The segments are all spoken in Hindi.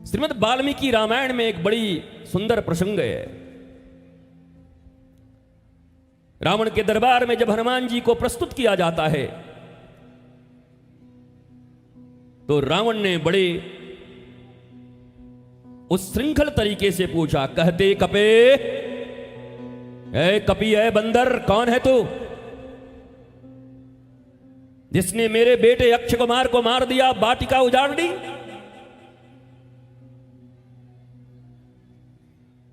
श्रीमद् वाल्मीकि रामायण में एक बड़ी सुंदर प्रसंग है। रावण के दरबार में जब हनुमान जी को प्रस्तुत किया जाता है तो रावण ने बड़े उस श्रृंखल तरीके से पूछा, कहते कपे, ए कपी, है बंदर, कौन है तू जिसने मेरे बेटे अक्षय कुमार को मार दिया, वाटिका उजाड़ दी?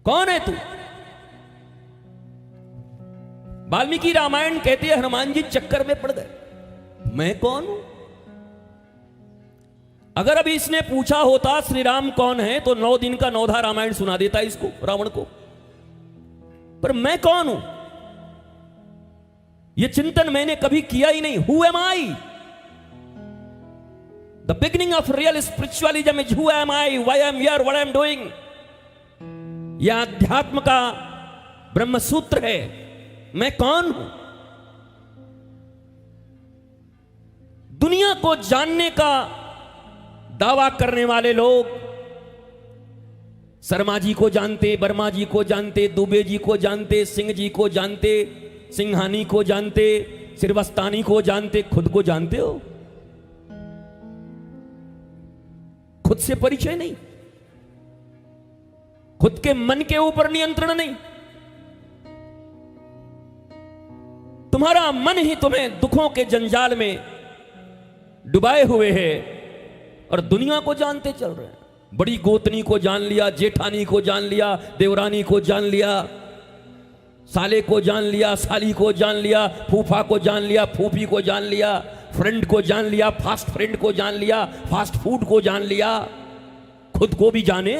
कौन है तू? वाल्मीकि रामायण कहते हैं हनुमान जी चक्कर में पड़ गए, मैं कौन हूं? अगर अभी इसने पूछा होता श्री राम कौन है तो 9 दिन का 9धा रामायण सुना देता इसको, रावण को। पर मैं कौन हूं यह चिंतन मैंने कभी किया ही नहीं। Who am I? The beginning of real spiritualism is who am I, why I am here, what I am doing. यह अध्यात्म का ब्रह्म सूत्र है, मैं कौन हूं। दुनिया को जानने का दावा करने वाले लोग शर्मा जी को जानते, वर्मा जी को जानते, दुबे जी को जानते, सिंह जी को जानते, सिंघानी को जानते, श्रीवस्तानी को जानते, खुद को जानते हो? खुद से परिचय नहीं, खुद के मन के ऊपर नियंत्रण नहीं। तुम्हारा मन ही तुम्हें दुखों के जंजाल में डुबाए हुए है और दुनिया को जानते चल रहे हैं। बड़ी गोतनी को जान लिया, जेठानी को जान लिया, देवरानी को जान लिया, साले को जान लिया, साली को जान लिया, फूफा को जान लिया, फूफी को जान लिया, फ्रेंड को जान लिया, फास्ट फ्रेंड को जान लिया, फास्ट फूड को जान लिया। खुद को भी जाने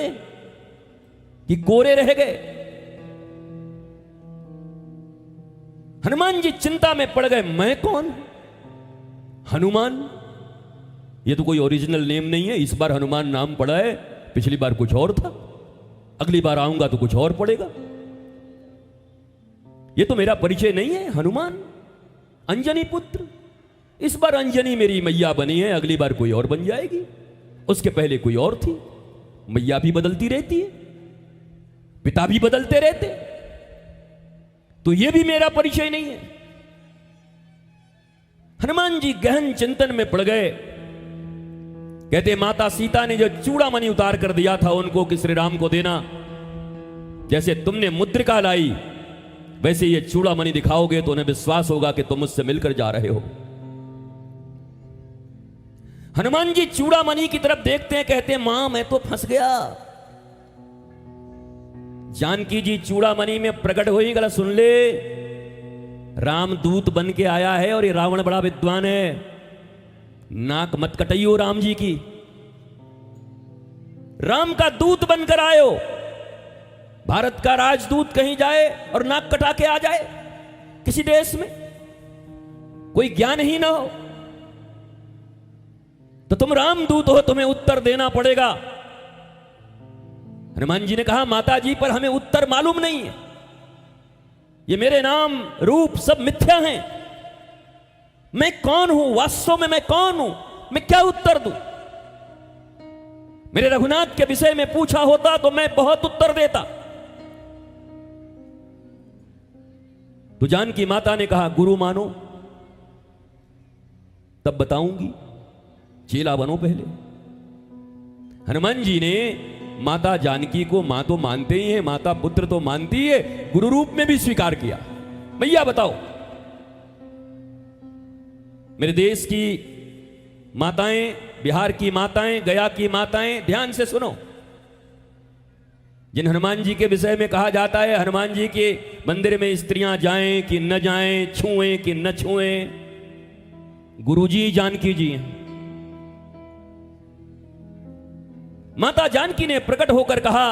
कि कोरे रह गए। हनुमान जी चिंता में पड़ गए, मैं कौन? हनुमान, ये तो कोई ओरिजिनल नेम नहीं है। इस बार हनुमान नाम पड़ा है, पिछली बार कुछ और था, अगली बार आऊंगा तो कुछ और पड़ेगा। ये तो मेरा परिचय नहीं है। हनुमान, अंजनी पुत्र। इस बार अंजनी मेरी मैया बनी है, अगली बार कोई और बन जाएगी। उसके पहले कोई और थी। मैया भी बदलती रहती है, पिता भी बदलते रहते, तो ये भी मेरा परिचय नहीं है। हनुमान जी गहन चिंतन में पड़ गए। कहते माता सीता ने जो चूड़ामणि उतार कर दिया था उनको कि श्री राम को देना, जैसे तुमने मुद्रिका लाई वैसे ये चूड़ामणि दिखाओगे तो उन्हें विश्वास होगा कि तुम मुझसे मिलकर जा रहे हो। हनुमान जी चूड़ामणि की तरफ देखते हैं, कहते हैं मां मैं तो फंस गया। जानकी जी चूड़ामणि में प्रकट हुई, गला सुन ले, राम दूत बन के आया है और ये रावण बड़ा विद्वान है, नाक मत कटाइयो राम जी की। राम का दूत बनकर आयो, भारत का राजदूत कहीं जाए और नाक कटा के आ जाए किसी देश में, कोई ज्ञान ही ना हो, तो तुम रामदूत हो, तुम्हें उत्तर देना पड़ेगा। हनुमान जी ने कहा माता जी पर हमें उत्तर मालूम नहीं है, ये मेरे नाम रूप सब मिथ्या हैं, मैं कौन हूं, वास्तव में मैं कौन हूं, मैं क्या उत्तर दूं। मेरे रघुनाथ के विषय में पूछा होता तो मैं बहुत उत्तर देता। तो जानकी माता ने कहा गुरु मानो तब बताऊंगी, चेला बनो पहले। हनुमान जी ने माता जानकी को मां तो मानते ही हैं, माता पुत्र तो मानती है, गुरु रूप में भी स्वीकार किया। मैया बताओ, मेरे देश की माताएं, बिहार की माताएं, गया की माताएं, ध्यान से सुनो। जिन हनुमान जी के विषय में कहा जाता है हनुमान जी के मंदिर में स्त्रियां जाएं कि न जाएं, छुएं कि न छुएं, गुरुजी जानकी जी हैं। माता जानकी ने प्रकट होकर कहा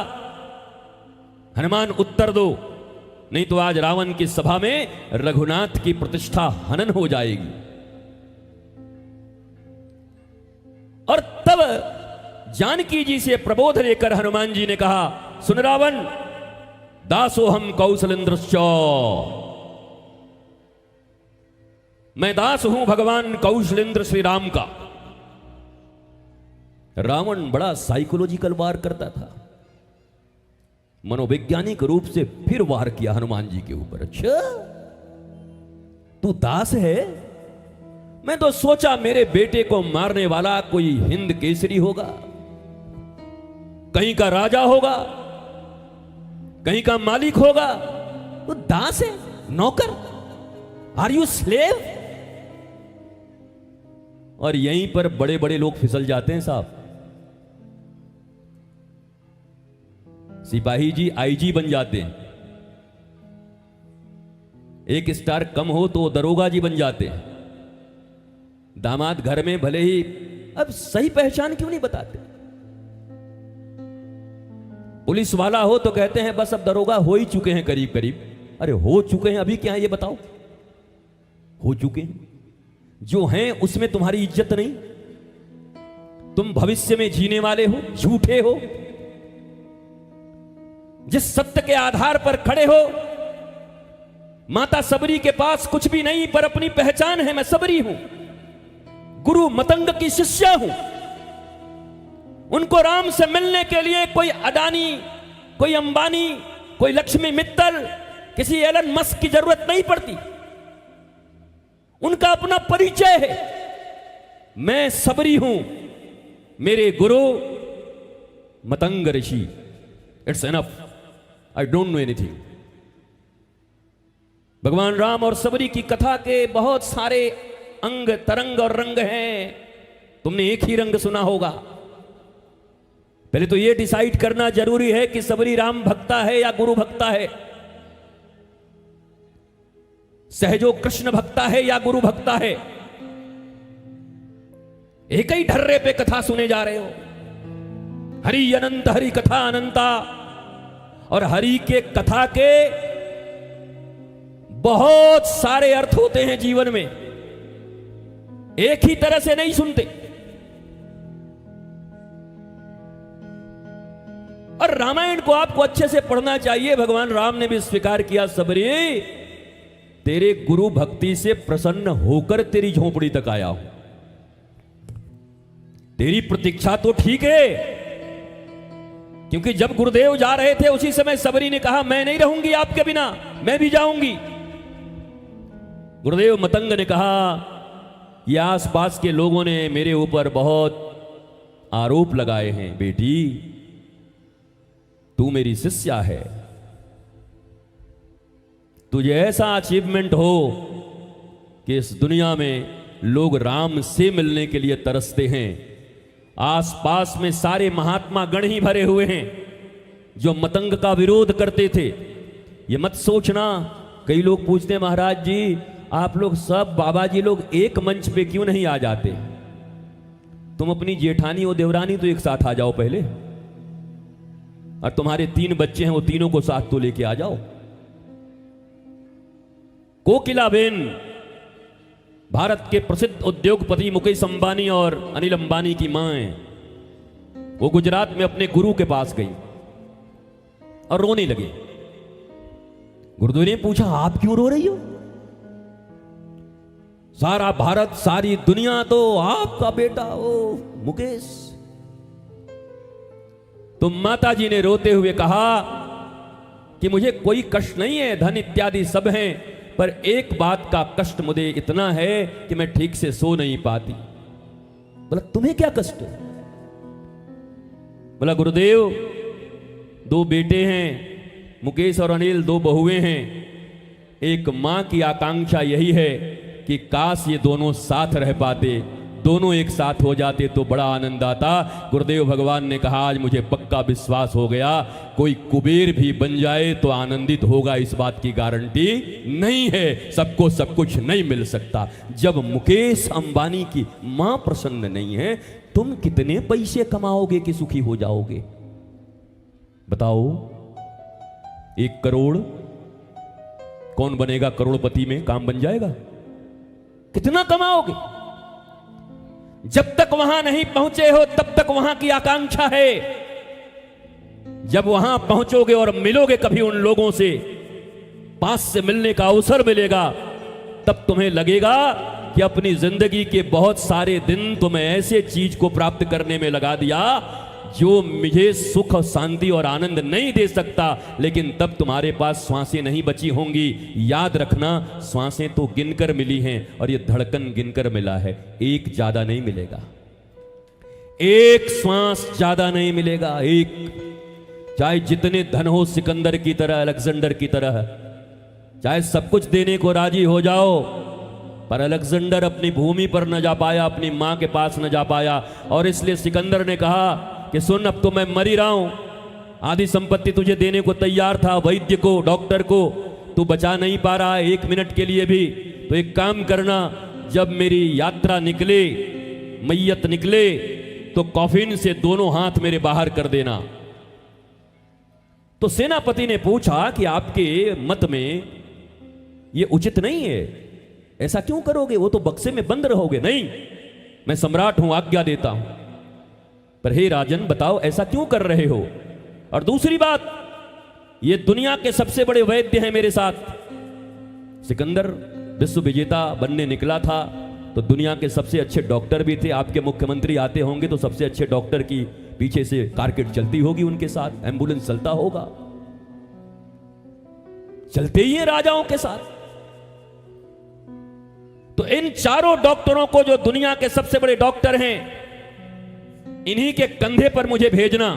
हनुमान उत्तर दो, नहीं तो आज रावण की सभा में रघुनाथ की प्रतिष्ठा हनन हो जाएगी। और तब जानकी जी से प्रबोध लेकर हनुमान जी ने कहा सुन रावण, दासो हम कौशलेंद्रश्च, मैं दास हूं भगवान कौशलेंद्र श्री राम का। रावण बड़ा साइकोलॉजिकल वार करता था, मनोवैज्ञानिक रूप से फिर वार किया हनुमान जी के ऊपर। अच्छा तू दास है? मैं तो सोचा मेरे बेटे को मारने वाला कोई हिंद केसरी होगा, कहीं का राजा होगा, कहीं का मालिक होगा। तो दास है, नौकर? Are you slave? और यहीं पर बड़े बड़े लोग फिसल जाते हैं साहब। सिपाही जी आईजी बन जाते हैं, एक स्टार कम हो तो दरोगा जी बन जाते हैं। दामाद घर में भले ही, अब सही पहचान क्यों नहीं बताते? पुलिस वाला हो तो कहते हैं बस अब दरोगा हो ही चुके हैं करीब करीब। अरे हो चुके हैं, अभी क्या है ये बताओ? हो चुके हैं, जो हैं उसमें तुम्हारी इज्जत नहीं। तुम भविष्य में जीने वाले हो, झूठे हो। जिस सत्य के आधार पर खड़े हो, माता सबरी के पास कुछ भी नहीं पर अपनी पहचान है, मैं सबरी हूं, गुरु मतंग की शिष्या हूं। उनको राम से मिलने के लिए कोई अडानी, कोई अंबानी, कोई लक्ष्मी मित्तल, किसी एलन मस्क की जरूरत नहीं पड़ती। उनका अपना परिचय है, मैं सबरी हूं, मेरे गुरु मतंग ऋषि। It's enough, I don't know anything. भगवान राम और सबरी की कथा के बहुत सारे अंग, तरंग और रंग हैं। तुमने एक ही रंग सुना होगा। पहले तो यह डिसाइड करना जरूरी है कि सबरी राम भक्ता है या गुरु भक्ता है, सहजो कृष्ण भक्ता है या गुरु भक्ता है। एक ही ढर्रे पे कथा सुने जा रहे हो। हरि अनंत, हरि कथा अनंता। और हरि के कथा के बहुत सारे अर्थ होते हैं जीवन में, एक ही तरह से नहीं सुनते। और रामायण को आपको अच्छे से पढ़ना चाहिए। भगवान राम ने भी स्वीकार किया, सबरी तेरे गुरु भक्ति से प्रसन्न होकर तेरी झोपड़ी तक आया हूं। तेरी प्रतीक्षा तो ठीक है, क्योंकि जब गुरुदेव जा रहे थे उसी समय सबरी ने कहा मैं नहीं रहूंगी आपके बिना, मैं भी जाऊंगी। गुरुदेव मतंग ने कहा ये आसपास के लोगों ने मेरे ऊपर बहुत आरोप लगाए हैं, बेटी तू मेरी शिष्या है, तुझे ऐसा अचीवमेंट हो कि इस दुनिया में लोग राम से मिलने के लिए तरसते हैं। आसपास में सारे महात्मा गण ही भरे हुए हैं जो मतंग का विरोध करते थे। ये मत सोचना, कई लोग पूछते हैं महाराज जी आप लोग सब बाबा जी लोग एक मंच पे क्यों नहीं आ जाते? तुम अपनी जेठानी और देवरानी तो एक साथ आ जाओ पहले, और तुम्हारे 3 बच्चे हैं वो तीनों को साथ तो लेके आ जाओ। कोकिलाबेन भारत के प्रसिद्ध उद्योगपति मुकेश अंबानी और अनिल अंबानी की मां है। वो गुजरात में अपने गुरु के पास गई और रोने लगी। गुरुदेव ने पूछा आप क्यों रो रही हो? सारा भारत, सारी दुनिया तो आपका बेटा ओ मुकेश। तो माता जी ने रोते हुए कहा कि मुझे कोई कष्ट नहीं है, धन इत्यादि सब हैं, पर एक बात का कष्ट मुझे इतना है कि मैं ठीक से सो नहीं पाती। बोला तुम्हें क्या कष्ट है? बोला गुरुदेव 2 बेटे हैं, मुकेश और अनिल 2 बहुएं हैं। एक मां की आकांक्षा यही है कि काश ये दोनों साथ रह पाते, दोनों एक साथ हो जाते तो बड़ा आनंद आता। गुरुदेव भगवान ने कहा आज मुझे पक्का विश्वास हो गया, कोई कुबेर भी बन जाए तो आनंदित होगा, इस बात की गारंटी नहीं है। सबको सब कुछ नहीं मिल सकता। जब मुकेश अंबानी की मां प्रसन्न नहीं है, तुम कितने पैसे कमाओगे कि सुखी हो जाओगे? बताओ 1 करोड़ कौन बनेगा करोड़पति में? काम बन जाएगा? कितना कमाओगे? जब तक वहां नहीं पहुंचे हो तब तक वहां की आकांक्षा है। जब वहां पहुंचोगे और मिलोगे कभी उन लोगों से, पास से मिलने का अवसर मिलेगा, तब तुम्हें लगेगा कि अपनी जिंदगी के बहुत सारे दिन तुम्हें ऐसे चीज को प्राप्त करने में लगा दिया जो मुझे सुख शांति और आनंद नहीं दे सकता, लेकिन तब तुम्हारे पास श्वासें नहीं बची होंगी। याद रखना, श्वासें तो गिनकर मिली हैं और ये धड़कन गिनकर मिला है, एक ज्यादा नहीं मिलेगा, एक श्वास ज्यादा नहीं मिलेगा। एक, चाहे जितने धन हो सिकंदर की तरह, अलेक्जेंडर की तरह, चाहे सब कुछ देने को राजी हो जाओ, पर अलेक्जेंडर अपनी भूमि पर न जा पाया, अपनी मां के पास न जा पाया। और इसलिए सिकंदर ने कहा कि सुन, अब तो मैं मर ही रहा हूं, आधी संपत्ति तुझे देने को तैयार था, वैद्य को, डॉक्टर को, तू बचा नहीं पा रहा है एक मिनट के लिए भी, तो एक काम करना, जब मेरी यात्रा निकले, मैयत निकले, तो कॉफिन से दोनों हाथ मेरे बाहर कर देना। तो सेनापति ने पूछा कि आपके मत में ये उचित नहीं है, ऐसा क्यों करोगे, वो तो बक्से में बंद रहोगे। नहीं, मैं सम्राट हूं, आज्ञा देता हूं, पर हे राजन बताओ ऐसा क्यों कर रहे हो। और दूसरी बात, ये दुनिया के सबसे बड़े वैद्य हैं मेरे साथ। सिकंदर विश्व विजेता बनने निकला था तो दुनिया के सबसे अच्छे डॉक्टर भी थे, आपके मुख्यमंत्री आते होंगे तो सबसे अच्छे डॉक्टर की पीछे से कारकेट चलती होगी, उनके साथ एम्बुलेंस चलता होगा, चलते ही है राजाओं के साथ। तो इन चारों डॉक्टरों को, जो दुनिया के सबसे बड़े डॉक्टर हैं, इन्हीं के कंधे पर मुझे भेजना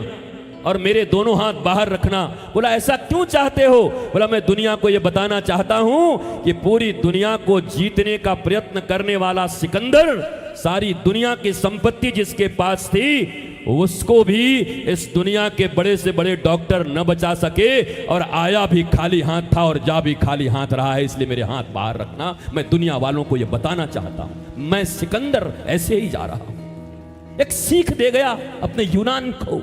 और मेरे दोनों हाथ बाहर रखना। बोला ऐसा क्यों चाहते हो। बोला मैं दुनिया को यह बताना चाहता हूं कि पूरी दुनिया को जीतने का प्रयत्न करने वाला सिकंदर, सारी दुनिया की संपत्ति जिसके पास थी, उसको भी इस दुनिया के बड़े से बड़े डॉक्टर न बचा सके, और आया भी खाली हाथ था और जा भी खाली हाथ रहा है। इसलिए मेरे हाथ बाहर रखना, मैं दुनिया वालों को यह बताना चाहता हूं, मैं सिकंदर ऐसे ही जा रहा हूं। एक सीख दे गया अपने यूनान को,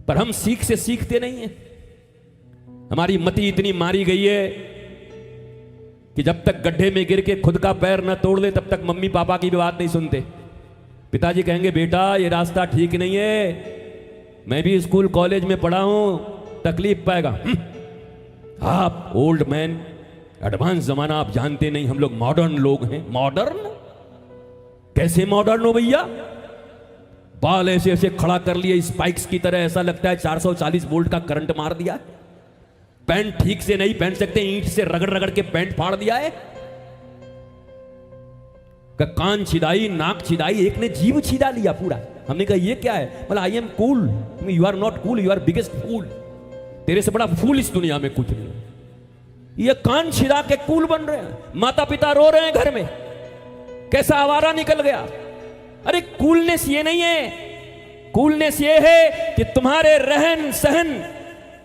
पर हम सीख से सीखते नहीं हैं। हमारी मति इतनी मारी गई है कि जब तक गड्ढे में गिर के खुद का पैर न तोड़ ले, तब तक मम्मी पापा की भी बात नहीं सुनते। पिताजी कहेंगे बेटा ये रास्ता ठीक नहीं है, मैं भी स्कूल कॉलेज में पढ़ा हूं, तकलीफ पाएगा। आप ओल्ड मैन, एडवांस जमाना आप जानते नहीं, हम लोग मॉडर्न लोग हैं। मॉडर्न कैसे मॉडर्न हो भैया, बाल ऐसे ऐसे खड़ा कर लिए स्पाइक्स की तरह, ऐसा लगता है 440 वोल्ट का करंट मार दिया। पैंट ठीक से नहीं पहन सकते, ईंट से रगड़ रगड़ के पैंट फाड़ दिया है। कान छिदाई, नाक छिदाई, एक ने जीभ छिदा लिया पूरा। हमने कहा ये क्या है, बोला I am cool. You are not cool, you are biggest fool. तेरे से बड़ा फूल इस दुनिया में कुछ नहीं। ये कान छिदा के कूल बन रहे हैं, माता पिता रो रहे हैं घर में, कैसा आवारा निकल गया। अरे कूलनेस ये नहीं है, कूलनेस ये है कि तुम्हारे रहन सहन,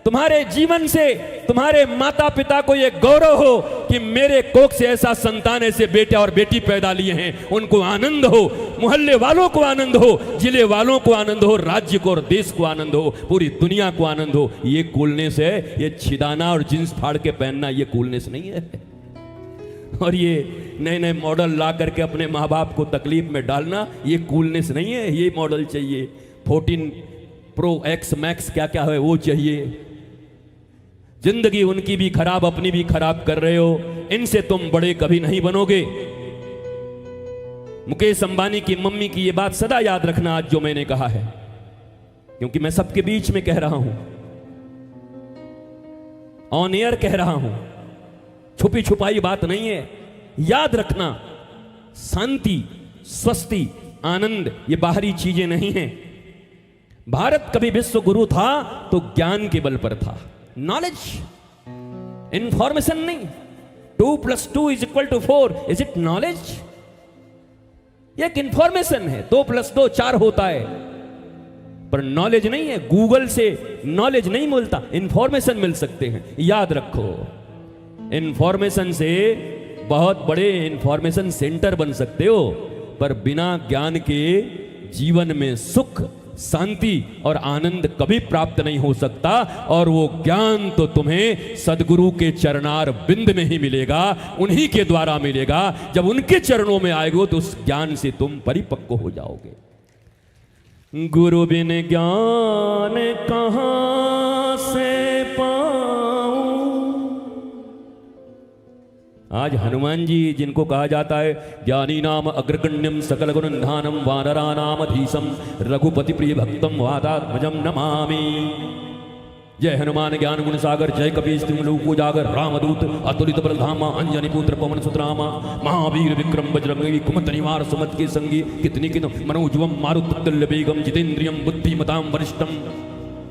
तुम्हारे जीवन से तुम्हारे माता पिता को यह गौरव हो कि मेरे कोख से ऐसा संतान, ऐसे बेटे और बेटी पैदा लिए हैं, उनको आनंद हो, मोहल्ले वालों को आनंद हो, जिले वालों को आनंद हो, राज्य को और देश को आनंद हो, पूरी दुनिया को आनंद हो। ये कूलनेस है, ये छिदाना और जींस फाड़ के पहनना ये कूलनेस नहीं है। और ये नए नए मॉडल ला करके अपने माँ बाप को तकलीफ में डालना ये कूलनेस नहीं है। ये मॉडल चाहिए, 14 प्रो एक्स मैक्स क्या क्या है वो चाहिए। जिंदगी उनकी भी खराब, अपनी भी खराब कर रहे हो, इनसे तुम बड़े कभी नहीं बनोगे। मुकेश अंबानी की मम्मी की ये बात सदा याद रखना आज जो मैंने कहा है, क्योंकि मैं सबके बीच में कह रहा हूं, ऑन एयर कह रहा हूं, छुपी छुपाई बात नहीं है। याद रखना, शांति, स्वस्ति, आनंद ये बाहरी चीजें नहीं हैं। भारत कभी विश्व गुरु था तो ज्ञान के बल पर था, नॉलेज, इंफॉर्मेशन नहीं। 2 + 2 = 4, इज इट नॉलेज? ये एक इंफॉर्मेशन है। 2 + 2 4 होता है, पर नॉलेज नहीं है। गूगल से नॉलेज नहीं मिलता, इंफॉर्मेशन मिल सकते हैं। याद रखो, इंफॉर्मेशन से बहुत बड़े इंफॉर्मेशन सेंटर बन सकते हो, पर बिना ज्ञान के जीवन में सुख, शांति और आनंद कभी प्राप्त नहीं हो सकता। और वो ज्ञान तो तुम्हें सदगुरु के चरणार बिंद में ही मिलेगा, उन्हीं के द्वारा मिलेगा। जब उनके चरणों में आएगो तो उस ज्ञान से तुम परिपक्व हो जाओगे। गुरु बिन ज्ञान कहां से पाऊं, आज हनुमान जी जिनको कहा जाता है ज्ञानी नाम अग्रगण्यम सकल गुण निधानम वानरा नाम धीसम रघुपति प्रिय भक्तम वादात्मजम नमामि। जय हनुमान ज्ञान गुण सागर जय कपीश तिहुँ लोक उजागर रामदूत अतुलित बल धामा अंजनी पुत्र पवन सुत रामा महावीर विक्रम बजरंगी कुमत निवार सुमत के संगी कितनी मनोजवम मारुतुल्य वेगम जितेन्द्रियम बुद्धिमताम वरिष्ठम।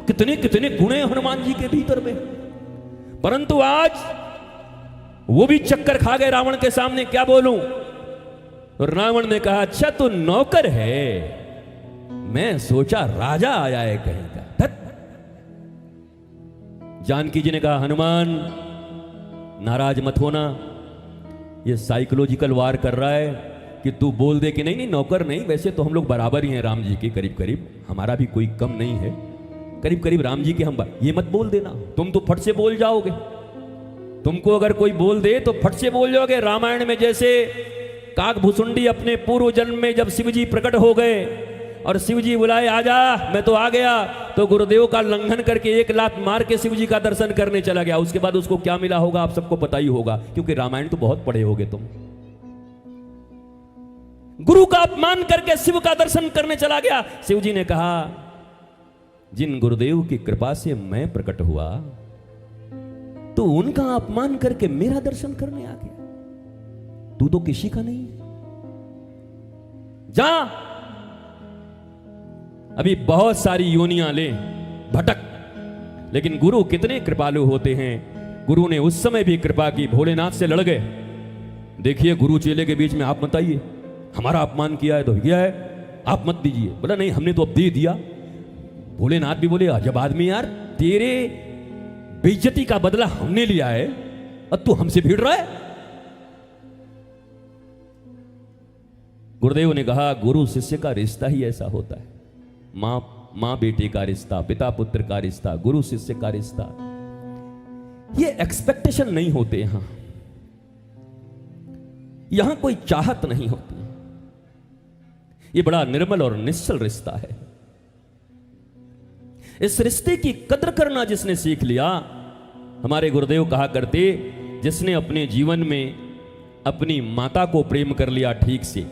कितने कितने गुण हैं हनुमान जी के भीतर में। परंतु आज वो भी चक्कर खा गए रावण के सामने। क्या बोलूं? रावण ने कहा अच्छा तू नौकर है, मैं सोचा राजा आया है कहीं का। जानकी जी ने कहा हनुमान नाराज मत होना, ये साइकोलॉजिकल वार कर रहा है कि तू बोल दे कि नहीं नहीं नौकर नहीं, वैसे तो हम लोग बराबर ही हैं राम जी के, करीब करीब हमारा भी कोई कम नहीं है, करीब करीब राम जी के हम। ये मत बोल देना, तुम तो फट से बोल जाओगे। तुमको अगर कोई बोल दे तो फट से बोल जाओगे। रामायण में जैसे काकभुसुंडी अपने पूर्व जन्म में जब शिवजी प्रकट हो गए और शिवजी बुलाए आजा, मैं तो आ गया, तो गुरुदेव का लंघन करके एक लात मार के शिवजी का दर्शन करने चला गया। उसके बाद उसको क्या मिला होगा आप सबको पता ही होगा, क्योंकि रामायण तो बहुत पढ़े होगे तुम। गुरु का अपमान करके शिव का दर्शन करने चला गया। शिवजी ने कहा जिन गुरुदेव की कृपा से मैं प्रकट हुआ तो उनका अपमान करके मेरा दर्शन करने आ गया। तू तो किसी का नहीं, जा अभी बहुत सारी योनियां ले भटक। लेकिन गुरु कितने कृपालु होते हैं। गुरु ने उस समय भी कृपा की, भोलेनाथ से लड़ गए। देखिए गुरु चेले के बीच में आप मत आइए, हमारा अपमान किया है तो किया है, आप मत दीजिए। बोला नहीं हमने तो अब दे दिया। भोलेनाथ भी बोले अजब आदमी यार, तेरे बेइज्जती का बदला हमने लिया है और तू हमसे भिड़ रहा है। गुरुदेव ने कहा गुरु शिष्य का रिश्ता ही ऐसा होता है, मां बेटे का रिश्ता, पिता पुत्र का रिश्ता, गुरु शिष्य का रिश्ता। ये एक्सपेक्टेशन नहीं होते यहां कोई चाहत नहीं होती। ये बड़ा निर्मल और निश्चल रिश्ता है। इस रिश्ते की कदर करना जिसने सीख लिया, हमारे गुरुदेव कहा करते जिसने अपने जीवन में अपनी माता को प्रेम कर लिया ठीक से,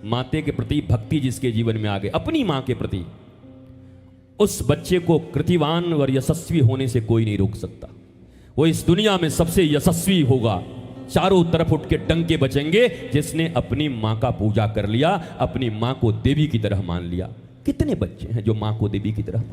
माते के प्रति भक्ति जिसके जीवन में आ गई, अपनी मां के प्रति, उस बच्चे को कृतिवान और यशस्वी होने से कोई नहीं रोक सकता। वो इस दुनिया में सबसे यशस्वी होगा, चारों तरफ उठ के डंके बचेंगे जिसने अपनी मां का पूजा कर लिया, अपनी मां को देवी की तरह मान लिया। कितने बच्चे हैं जो मां को देवी की तरह